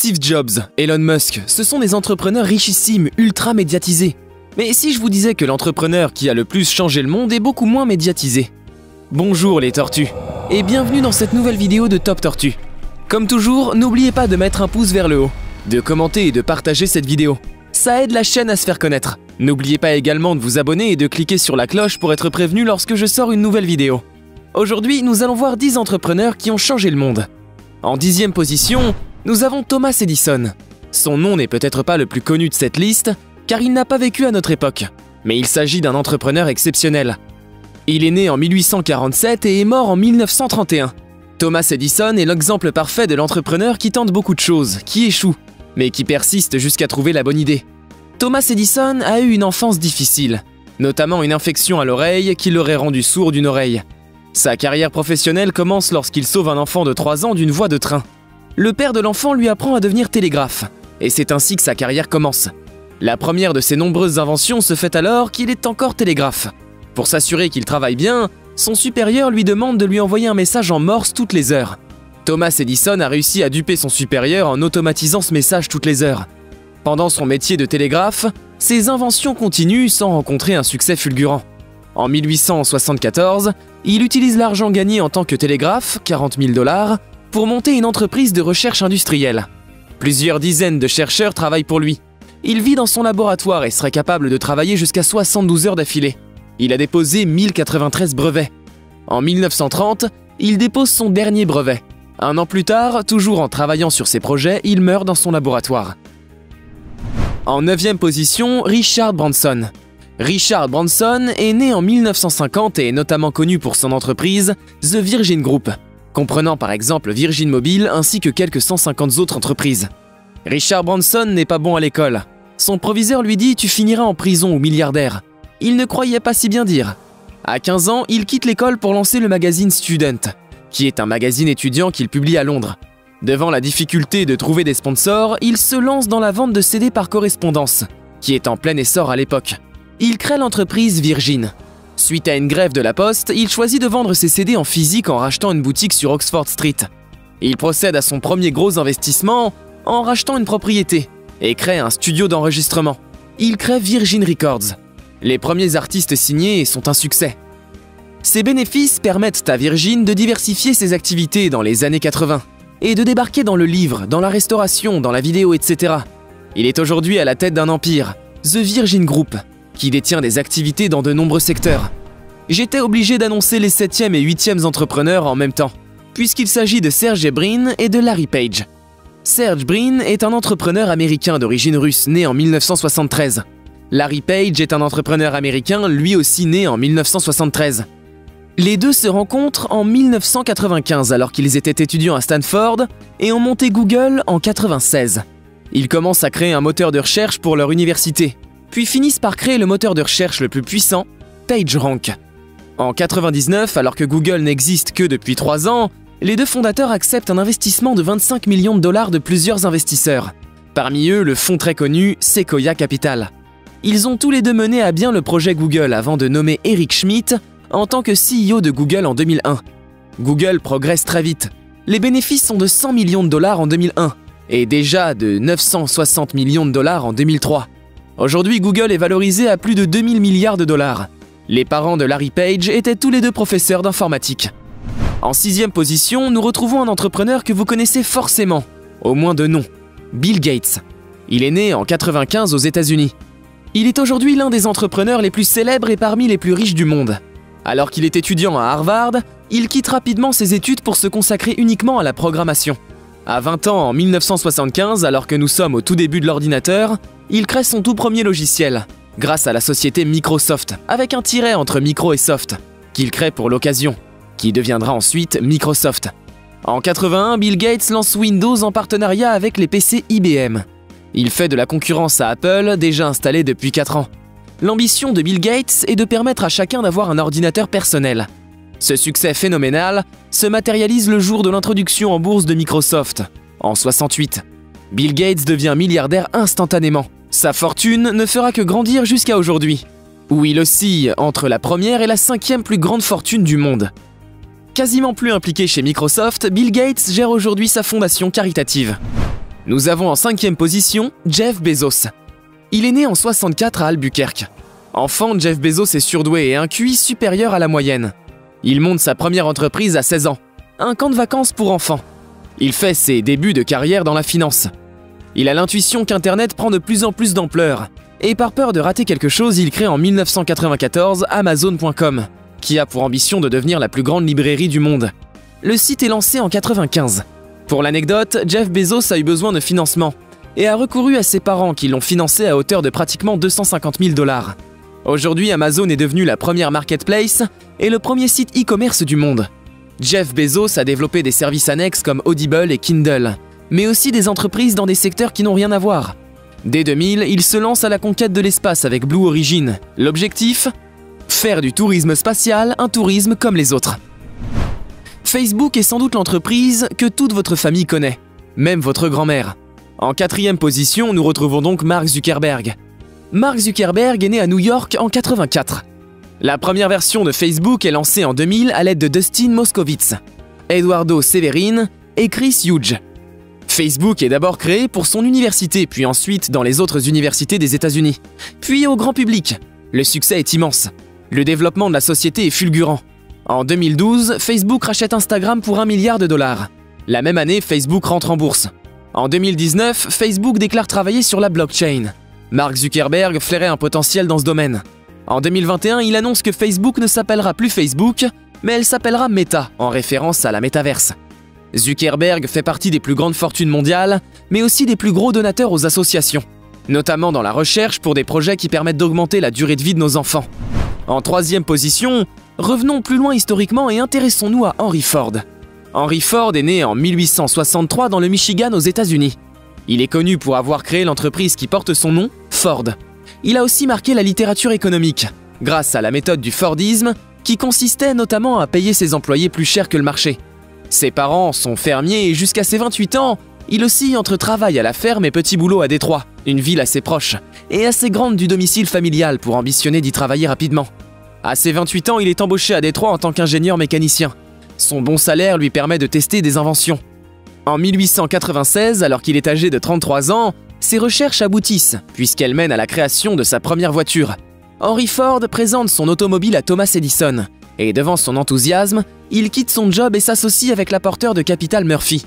Steve Jobs, Elon Musk, ce sont des entrepreneurs richissimes, ultra médiatisés. Mais si je vous disais que l'entrepreneur qui a le plus changé le monde est beaucoup moins médiatisé? Bonjour les tortues, et bienvenue dans cette nouvelle vidéo de Top Tortue. Comme toujours, n'oubliez pas de mettre un pouce vers le haut, de commenter et de partager cette vidéo. Ça aide la chaîne à se faire connaître. N'oubliez pas également de vous abonner et de cliquer sur la cloche pour être prévenu lorsque je sors une nouvelle vidéo. Aujourd'hui, nous allons voir 10 entrepreneurs qui ont changé le monde. En 10e position, nous avons Thomas Edison. Son nom n'est peut-être pas le plus connu de cette liste, car il n'a pas vécu à notre époque. Mais il s'agit d'un entrepreneur exceptionnel. Il est né en 1847 et est mort en 1931. Thomas Edison est l'exemple parfait de l'entrepreneur qui tente beaucoup de choses, qui échoue, mais qui persiste jusqu'à trouver la bonne idée. Thomas Edison a eu une enfance difficile, notamment une infection à l'oreille qui l'aurait rendu sourd d'une oreille. Sa carrière professionnelle commence lorsqu'il sauve un enfant de 3 ans d'une voie de train. Le père de l'enfant lui apprend à devenir télégraphe, et c'est ainsi que sa carrière commence. La première de ses nombreuses inventions se fait alors qu'il est encore télégraphe. Pour s'assurer qu'il travaille bien, son supérieur lui demande de lui envoyer un message en morse toutes les heures. Thomas Edison a réussi à duper son supérieur en automatisant ce message toutes les heures. Pendant son métier de télégraphe, ses inventions continuent sans rencontrer un succès fulgurant. En 1874, il utilise l'argent gagné en tant que télégraphe, 40 000 $, pour monter une entreprise de recherche industrielle. Plusieurs dizaines de chercheurs travaillent pour lui. Il vit dans son laboratoire et serait capable de travailler jusqu'à 72 heures d'affilée. Il a déposé 1093 brevets. En 1930, il dépose son dernier brevet. Un an plus tard, toujours en travaillant sur ses projets, il meurt dans son laboratoire. En 9e position, Richard Branson. Richard Branson est né en 1950 et est notamment connu pour son entreprise The Virgin Group, comprenant par exemple Virgin Mobile ainsi que quelques 150 autres entreprises. Richard Branson n'est pas bon à l'école. Son proviseur lui dit « tu finiras en prison ou milliardaire ». Il ne croyait pas si bien dire. À 15 ans, il quitte l'école pour lancer le magazine Student, qui est un magazine étudiant qu'il publie à Londres. Devant la difficulté de trouver des sponsors, il se lance dans la vente de CD par correspondance, qui est en plein essor à l'époque. Il crée l'entreprise Virgin. Suite à une grève de la poste, il choisit de vendre ses CD en physique en rachetant une boutique sur Oxford Street. Il procède à son premier gros investissement en rachetant une propriété et crée un studio d'enregistrement. Il crée Virgin Records. Les premiers artistes signés sont un succès. Ces bénéfices permettent à Virgin de diversifier ses activités dans les années 80 et de débarquer dans le livre, dans la restauration, dans la vidéo, etc. Il est aujourd'hui à la tête d'un empire, The Virgin Group, qui détient des activités dans de nombreux secteurs. J'étais obligé d'annoncer les 7e et 8e entrepreneurs en même temps, puisqu'il s'agit de Sergey Brin et de Larry Page. Sergey Brin est un entrepreneur américain d'origine russe né en 1973. Larry Page est un entrepreneur américain, lui aussi né en 1973. Les deux se rencontrent en 1995 alors qu'ils étaient étudiants à Stanford et ont monté Google en 1996. Ils commencent à créer un moteur de recherche pour leur université, puis finissent par créer le moteur de recherche le plus puissant, PageRank. En 1999, alors que Google n'existe que depuis 3 ans, les deux fondateurs acceptent un investissement de 25 millions de $ de plusieurs investisseurs. Parmi eux, le fonds très connu Sequoia Capital. Ils ont tous les deux mené à bien le projet Google avant de nommer Eric Schmidt en tant que CEO de Google en 2001. Google progresse très vite. Les bénéfices sont de 100 millions de $ en 2001 et déjà de 960 millions de $ en 2003. Aujourd'hui, Google est valorisé à plus de 2000 milliards de $. Les parents de Larry Page étaient tous les deux professeurs d'informatique. En 6e position, nous retrouvons un entrepreneur que vous connaissez forcément, au moins de nom, Bill Gates. Il est né en 1995 aux États-Unis. Il est aujourd'hui l'un des entrepreneurs les plus célèbres et parmi les plus riches du monde. Alors qu'il est étudiant à Harvard, il quitte rapidement ses études pour se consacrer uniquement à la programmation. À 20 ans, en 1975, alors que nous sommes au tout début de l'ordinateur, il crée son tout premier logiciel, grâce à la société Microsoft, avec un tiret entre micro et soft, qu'il crée pour l'occasion, qui deviendra ensuite Microsoft. En 1981, Bill Gates lance Windows en partenariat avec les PC IBM. Il fait de la concurrence à Apple, déjà installé depuis 4 ans. L'ambition de Bill Gates est de permettre à chacun d'avoir un ordinateur personnel. Ce succès phénoménal se matérialise le jour de l'introduction en bourse de Microsoft, en 1968. Bill Gates devient milliardaire instantanément. Sa fortune ne fera que grandir jusqu'à aujourd'hui, où il oscille entre la première et la 5e plus grande fortune du monde. Quasiment plus impliqué chez Microsoft, Bill Gates gère aujourd'hui sa fondation caritative. Nous avons en 5e position Jeff Bezos. Il est né en 64 à Albuquerque. Enfant, Jeff Bezos est surdoué et un QI supérieur à la moyenne. Il monte sa première entreprise à 16 ans, un camp de vacances pour enfants. Il fait ses débuts de carrière dans la finance. Il a l'intuition qu'Internet prend de plus en plus d'ampleur, et par peur de rater quelque chose, il crée en 1994 Amazon.com, qui a pour ambition de devenir la plus grande librairie du monde. Le site est lancé en 1995. Pour l'anecdote, Jeff Bezos a eu besoin de financement, et a recouru à ses parents qui l'ont financé à hauteur de pratiquement 250 000 $. Aujourd'hui, Amazon est devenu la première marketplace et le premier site e-commerce du monde. Jeff Bezos a développé des services annexes comme Audible et Kindle, mais aussi des entreprises dans des secteurs qui n'ont rien à voir. Dès 2000, il se lance à la conquête de l'espace avec Blue Origin. L'objectif ? Faire du tourisme spatial un tourisme comme les autres. Facebook est sans doute l'entreprise que toute votre famille connaît, même votre grand-mère. En 4e position, nous retrouvons donc Mark Zuckerberg. Mark Zuckerberg est né à New York en 1984. La première version de Facebook est lancée en 2000 à l'aide de Dustin Moskovitz, Eduardo Severin et Chris Hughes. Facebook est d'abord créé pour son université, puis ensuite dans les autres universités des États-Unis, puis au grand public. Le succès est immense. Le développement de la société est fulgurant. En 2012, Facebook rachète Instagram pour $1 milliard. La même année, Facebook rentre en bourse. En 2019, Facebook déclare travailler sur la blockchain. Mark Zuckerberg flairait un potentiel dans ce domaine. En 2021, il annonce que Facebook ne s'appellera plus Facebook, mais elle s'appellera Meta, en référence à la métaverse. Zuckerberg fait partie des plus grandes fortunes mondiales, mais aussi des plus gros donateurs aux associations, notamment dans la recherche pour des projets qui permettent d'augmenter la durée de vie de nos enfants. En 3e position, revenons plus loin historiquement et intéressons-nous à Henry Ford. Henry Ford est né en 1863 dans le Michigan aux États-Unis. Il est connu pour avoir créé l'entreprise qui porte son nom, Ford. Il a aussi marqué la littérature économique, grâce à la méthode du Fordisme, qui consistait notamment à payer ses employés plus cher que le marché. Ses parents sont fermiers et jusqu'à ses 28 ans, il oscille entre travail à la ferme et petit boulot à Détroit, une ville assez proche, et assez grande du domicile familial pour ambitionner d'y travailler rapidement. À ses 28 ans, il est embauché à Détroit en tant qu'ingénieur mécanicien. Son bon salaire lui permet de tester des inventions. En 1896, alors qu'il est âgé de 33 ans, ses recherches aboutissent, puisqu'elles mènent à la création de sa première voiture. Henry Ford présente son automobile à Thomas Edison, et devant son enthousiasme, il quitte son job et s'associe avec l'apporteur de capital Murphy.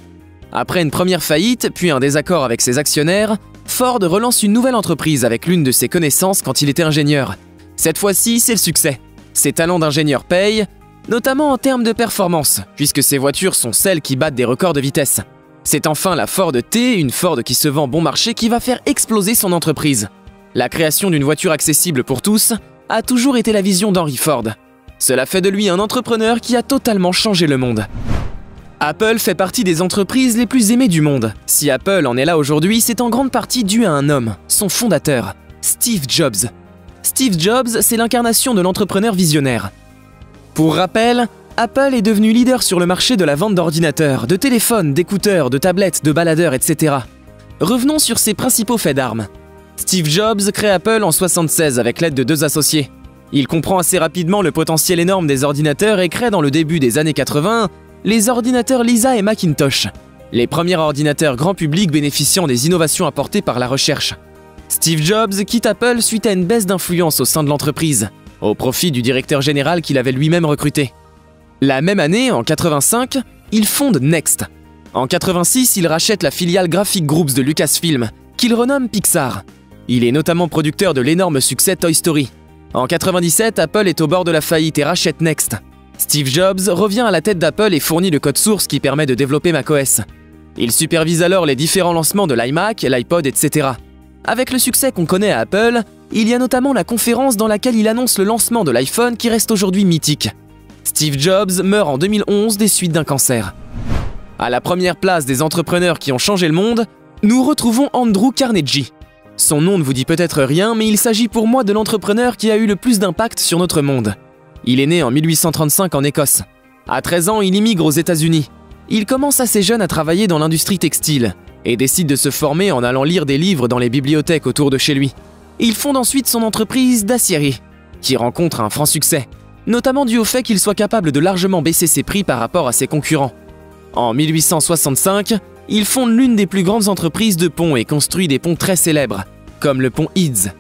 Après une première faillite, puis un désaccord avec ses actionnaires, Ford relance une nouvelle entreprise avec l'une de ses connaissances quand il était ingénieur. Cette fois-ci, c'est le succès. Ses talents d'ingénieur payent, notamment en termes de performance, puisque ses voitures sont celles qui battent des records de vitesse. C'est enfin la Ford T, une Ford qui se vend bon marché, qui va faire exploser son entreprise. La création d'une voiture accessible pour tous a toujours été la vision d'Henry Ford. Cela fait de lui un entrepreneur qui a totalement changé le monde. Apple fait partie des entreprises les plus aimées du monde. Si Apple en est là aujourd'hui, c'est en grande partie dû à un homme, son fondateur, Steve Jobs. Steve Jobs, c'est l'incarnation de l'entrepreneur visionnaire. Pour rappel, Apple est devenu leader sur le marché de la vente d'ordinateurs, de téléphones, d'écouteurs, de tablettes, de baladeurs, etc. Revenons sur ses principaux faits d'armes. Steve Jobs crée Apple en 1976 avec l'aide de 2 associés. Il comprend assez rapidement le potentiel énorme des ordinateurs et crée dans le début des années 80 les ordinateurs Lisa et Macintosh, les premiers ordinateurs grand public bénéficiant des innovations apportées par la recherche. Steve Jobs quitte Apple suite à une baisse d'influence au sein de l'entreprise, au profit du directeur général qu'il avait lui-même recruté. La même année, en 1985, il fonde Next. En 1986, il rachète la filiale Graphic Groups de Lucasfilm, qu'il renomme Pixar. Il est notamment producteur de l'énorme succès Toy Story. En 1997, Apple est au bord de la faillite et rachète Next. Steve Jobs revient à la tête d'Apple et fournit le code source qui permet de développer macOS. Il supervise alors les différents lancements de l'iMac, l'iPod, etc. Avec le succès qu'on connaît à Apple, il y a notamment la conférence dans laquelle il annonce le lancement de l'iPhone qui reste aujourd'hui mythique. Steve Jobs meurt en 2011 des suites d'un cancer. À la première place des entrepreneurs qui ont changé le monde, nous retrouvons Andrew Carnegie. Son nom ne vous dit peut-être rien, mais il s'agit pour moi de l'entrepreneur qui a eu le plus d'impact sur notre monde. Il est né en 1835 en Écosse. À 13 ans, il immigre aux États-Unis. Il commence assez jeune à travailler dans l'industrie textile et décide de se former en allant lire des livres dans les bibliothèques autour de chez lui. Il fonde ensuite son entreprise d'aciérie, qui rencontre un franc succès, notamment dû au fait qu'il soit capable de largement baisser ses prix par rapport à ses concurrents. En 1865, Il fonde l'une des plus grandes entreprises de ponts et construit des ponts très célèbres, comme le pont Eads.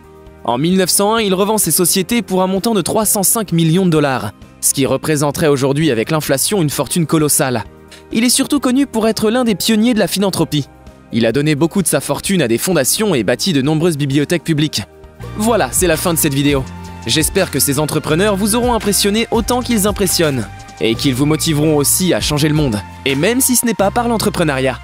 En 1901, il revend ses sociétés pour un montant de 305 millions de dollars, ce qui représenterait aujourd'hui avec l'inflation une fortune colossale. Il est surtout connu pour être l'un des pionniers de la philanthropie. Il a donné beaucoup de sa fortune à des fondations et bâti de nombreuses bibliothèques publiques. Voilà, c'est la fin de cette vidéo. J'espère que ces entrepreneurs vous auront impressionné autant qu'ils impressionnent, et qu'ils vous motiveront aussi à changer le monde, et même si ce n'est pas par l'entrepreneuriat.